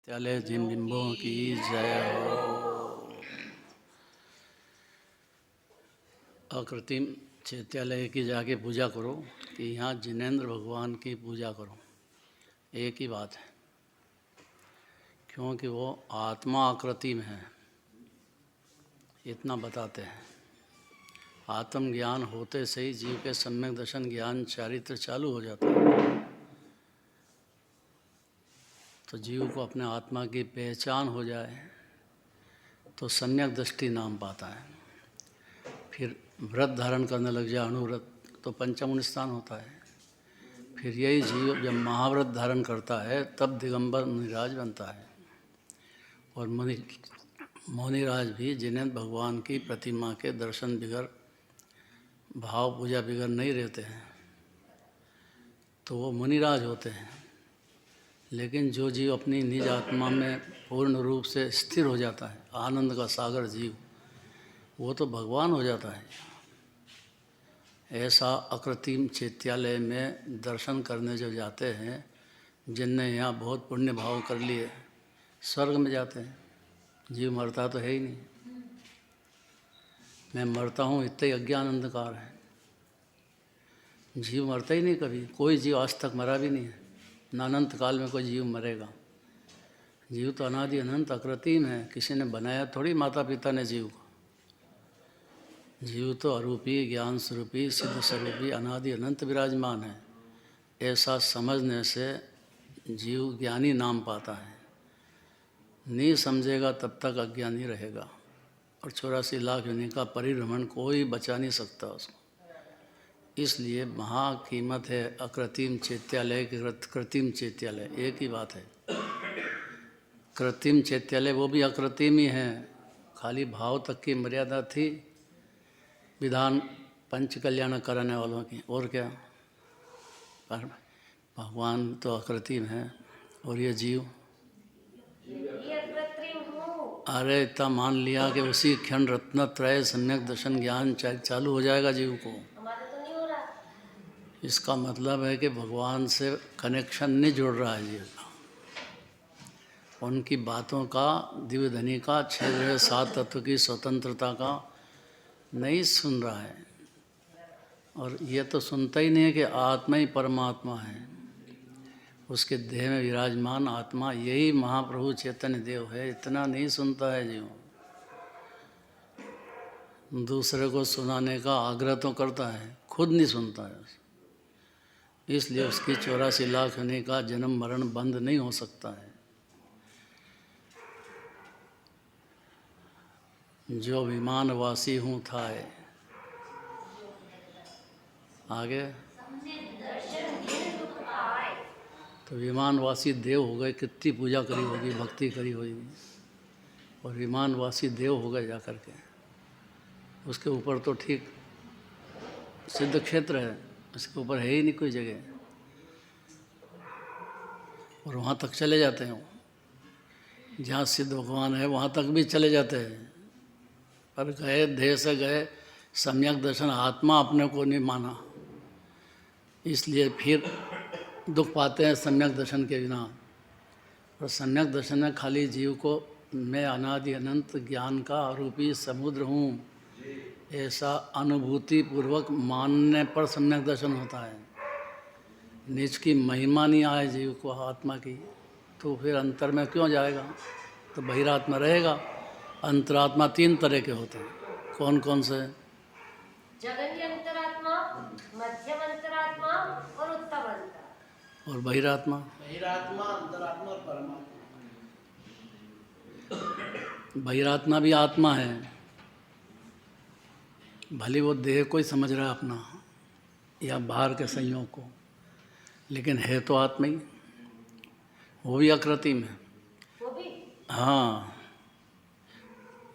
त्याले जिन बिंबों की जय हो। अकृत्रिम चैत्यालय की जाके पूजा करो कि यहाँ जिनेंद्र भगवान की पूजा करो, एक ही बात है। क्योंकि वो आत्मा अकृत्रिम है, इतना बताते हैं। आत्मज्ञान होते से ही जीव के सम्यक दर्शन ज्ञान चारित्र चालू हो जाता है। तो जीव को अपने आत्मा की पहचान हो जाए तो सम्यक दृष्टि नाम पाता है। फिर व्रत धारण करने लग जाए, अणुव्रत, तो पंचम स्थान होता है। फिर यही जीव जब महाव्रत धारण करता है तब दिगंबर मुनिराज बनता है। और मुनिराज भी जिन्हें भगवान की प्रतिमा के दर्शन बिगर, भाव पूजा बिगर नहीं रहते हैं तो वो मुनिराज होते हैं। लेकिन जो जीव अपनी निज आत्मा में पूर्ण रूप से स्थिर हो जाता है, आनंद का सागर जीव, वो तो भगवान हो जाता है। ऐसा अकृत्रिम चैत्यालय में दर्शन करने जो जाते हैं, जिनने यहाँ बहुत पुण्य भाव कर लिए, स्वर्ग में जाते हैं। जीव मरता तो है ही नहीं। मैं मरता हूँ इतना ही अज्ञान अंधकार है। जीव मरता ही नहीं कभी, कोई जीव आज तक मरा भी नहीं है, न अनंत काल में कोई जीव मरेगा। जीव तो अनादि अनंत अकृत्रिम है, किसी ने बनाया थोड़ी, माता पिता ने जीव को। जीव तो अरूपी ज्ञान स्वरूपी सिद्ध स्वरूपी अनादि अनंत विराजमान है। ऐसा समझने से जीव ज्ञानी नाम पाता है। नहीं समझेगा तब तक अज्ञानी रहेगा। और 84 लाख योनि का परिभ्रमण कोई बचा नहीं सकता उसको। इसलिए महाकीमत है अकृत्रिम चैत्यालय के कृत्रिम चैत्यालय, एक ही बात है। कृत्रिम चैत्यालय वो भी अकृत्रिम ही है, खाली भाव तक की मर्यादा थी विधान पंच कल्याण कराने वालों की, और क्या। पर भगवान तो अकृत्रिम है और ये जीव, अरे इतना मान लिया कि उसी क्षण रत्न त्रय सम्यक दर्शन ज्ञान चालू हो जाएगा जीव को। इसका मतलब है कि भगवान से कनेक्शन नहीं जुड़ रहा है जीव का। उनकी बातों का, दिव्य धनी का, 6 7 तत्व की स्वतंत्रता का नहीं सुन रहा है। और ये तो सुनता ही नहीं है कि आत्मा ही परमात्मा है। उसके देह में विराजमान आत्मा यही महाप्रभु चैतन्य देव है, इतना नहीं सुनता है जीव। दूसरे को सुनाने का आग्रह तो करता है, खुद नहीं सुनता है। इसलिए उसकी 84 लाख होने का जन्म मरण बंद नहीं हो सकता है। जो विमानवासी हूँ था है। आगे तो विमानवासी देव हो गए, कितनी पूजा करी होगी, भक्ति करी होगी, और विमानवासी देव हो गए जाकर के। उसके ऊपर तो ठीक सिद्ध क्षेत्र है, उसके ऊपर है ही नहीं कोई जगह, और वहाँ तक चले जाते हैं। जहाँ सिद्ध भगवान है वहाँ तक भी चले जाते हैं, पर गए, देह से गए, सम्यक दर्शन आत्मा अपने को नहीं माना, इसलिए फिर दुख पाते हैं सम्यक दर्शन के बिना। और सम्यक दर्शन में खाली जीव को मैं अनादि अनंत ज्ञान का आरूपी समुद्र हूँ, ऐसा अनुभूति पूर्वक मानने पर सम्यक दर्शन होता है। निज की महिमा नहीं आए जीव को आत्मा की, तो फिर अंतर में क्यों जाएगा, तो बहिरात्मा रहेगा। अंतरात्मा 3 तरह के होते हैं, कौन कौन से? जगन्य अंतरात्मा, मध्यम अंतरात्मा और उत्तम अंतरात्मा। और बहिरात्मा? बहिरात्मा, अंतरात्मा और परमात्मा। बहिरात्मा भी आत्मा है, भले वो देह को ही समझ रहा है अपना या बाहर के संयोग को, लेकिन है तो आत्मा ही। वो भी अकृत्रिम है। वो भी? हाँ,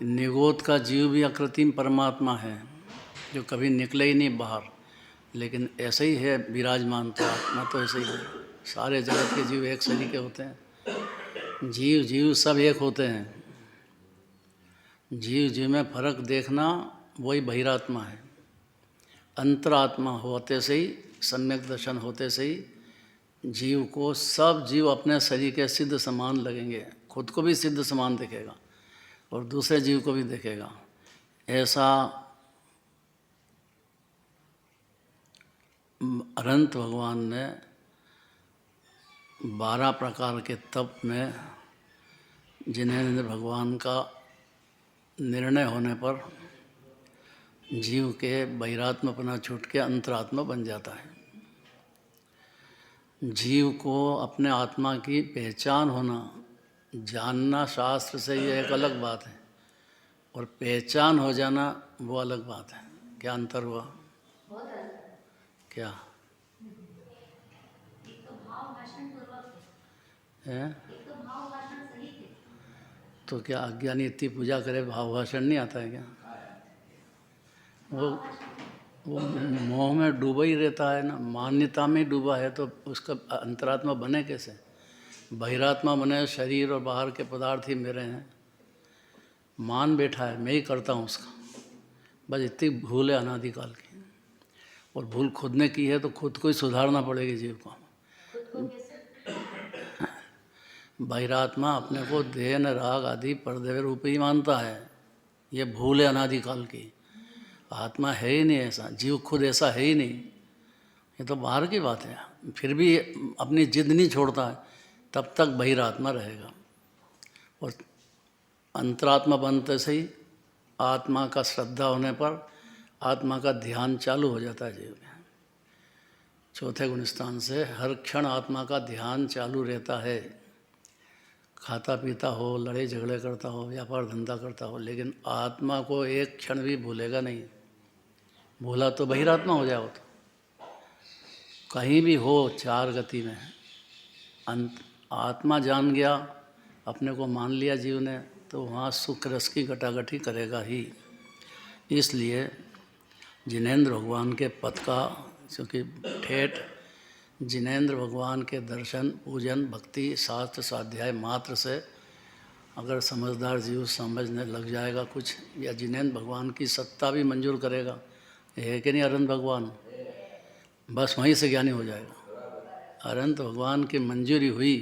निगोद का जीव भी अकृत्रिम परमात्मा है, जो कभी निकले ही नहीं बाहर, लेकिन ऐसे ही है विराजमान। तो आत्मा तो ऐसे ही है। सारे जगत के जीव एक शरीर के होते हैं। जीव जीव सब एक होते हैं। जीव जीव में फर्क देखना वही बहिरात्मा है। अंतरात्मा होते से ही, सम्यक दर्शन होते से ही जीव को सब जीव अपने शरीर के सिद्ध समान लगेंगे, खुद को भी सिद्ध समान दिखेगा और दूसरे जीव को भी दिखेगा। ऐसा अनंत भगवान ने 12 प्रकार के तप में जिनेंद्र भगवान का निर्णय होने पर जीव के बहिरात्मपना छूट के अंतरात्मा बन जाता है। जीव को अपने आत्मा की पहचान होना, जानना शास्त्र से ये एक अलग बात है और पहचान हो जाना वो अलग बात है। क्या अंतर हुआ? बहुत अंतर। क्या एक तो भाव भाषण पूर्वक है? एक तो भाव भाषण सही थे। तो क्या अज्ञानी इतनी पूजा करे भाव भाषण नहीं आता है क्या? वो मोह में डूबा ही रहता है ना, मान्यता में डूबा है, तो उसका अंतरात्मा बने कैसे? बहिरात्मा बने, शरीर और बाहर के पदार्थ ही मेरे हैं, मान बैठा है मैं ही करता हूँ उसका। बस इतनी भूल है अनादिकाल की, और भूल खुद ने की है तो खुद को ही सुधारना पड़ेगी जीव को। खुद को कैसे? बहिरात्मा अपने को देह न राग आदि पर्दे रूप ही मानता है, ये भूल है अनादिकाल की। आत्मा है ही नहीं ऐसा, जीव खुद ऐसा है ही नहीं, ये तो बाहर की बात है। फिर भी अपनी जिद नहीं छोड़ता है, तब तक बहिरात्मा रहेगा। और अंतरात्मा बनते से ही आत्मा का श्रद्धा होने पर आत्मा का ध्यान चालू हो जाता है जीव में। चौथे गुणस्थान से हर क्षण आत्मा का ध्यान चालू रहता है। खाता पीता हो, लड़ाई झगड़े करता हो, व्यापार धंधा करता हो, लेकिन आत्मा को एक क्षण भी भूलेगा नहीं। भूला तो बहिरात्मा हो जाए। तो कहीं भी हो चार गति में आत्मा जान गया, अपने को मान लिया जीव ने, तो वहाँ सुख रस की गटागटी करेगा ही। इसलिए जिनेंद्र भगवान के पद का, क्योंकि ठेठ जिनेंद्र भगवान के दर्शन, पूजन, भक्ति, शास्त्र स्वाध्याय मात्र से अगर समझदार जीव समझने लग जाएगा कुछ, या जिनेंद्र भगवान की सत्ता भी मंजूर करेगा, है कि नहीं अनंत भगवान, बस वहीं से ज्ञानी हो जाएगा। अनंत भगवान की मंजूरी हुई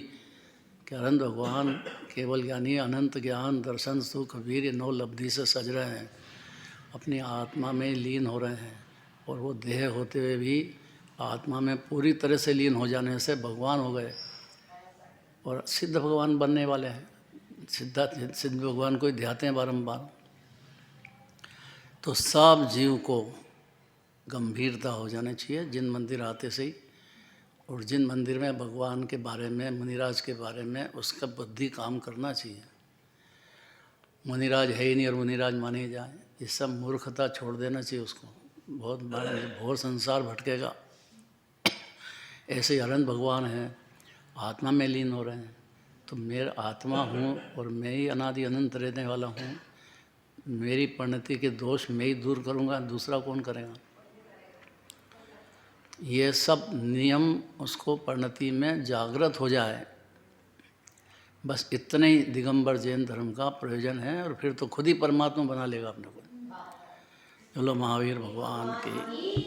कि अनंत भगवान केवल ज्ञानी, अनंत ज्ञान दर्शन सुख वीर 9 लब्धि से सज रहे हैं, अपनी आत्मा में लीन हो रहे हैं, और वो देह होते हुए भी आत्मा में पूरी तरह से लीन हो जाने से भगवान हो गए और सिद्ध भगवान बनने वाले हैं। सिद्ध भगवान को ही ध्याते हैं बारंबार। तो सब जीव को गंभीरता हो जानी चाहिए जिन मंदिर आते से ही, और जिन मंदिर में भगवान के बारे में, मुनिराज के बारे में उसका बुद्धि काम करना चाहिए। मुनिराज है ही नहीं और मुनिराज माने जाए, ये सब मूर्खता छोड़ देना चाहिए उसको। बहुत घोर संसार भटकेगा। ऐसे ही अनंत भगवान हैं, आत्मा में लीन हो रहे हैं, तो मेरा आत्मा हूँ और मैं ही अनादि अनंत रहने वाला हूँ। मेरी परिणति के दोष मैं ही दूर करूँगा, दूसरा कौन करेगा? ये सब नियम उसको परिणति में जागृत हो जाए, बस इतने ही दिगंबर जैन धर्म का प्रयोजन है, और फिर तो खुद ही परमात्मा बना लेगा अपने को। चलो महावीर भगवान की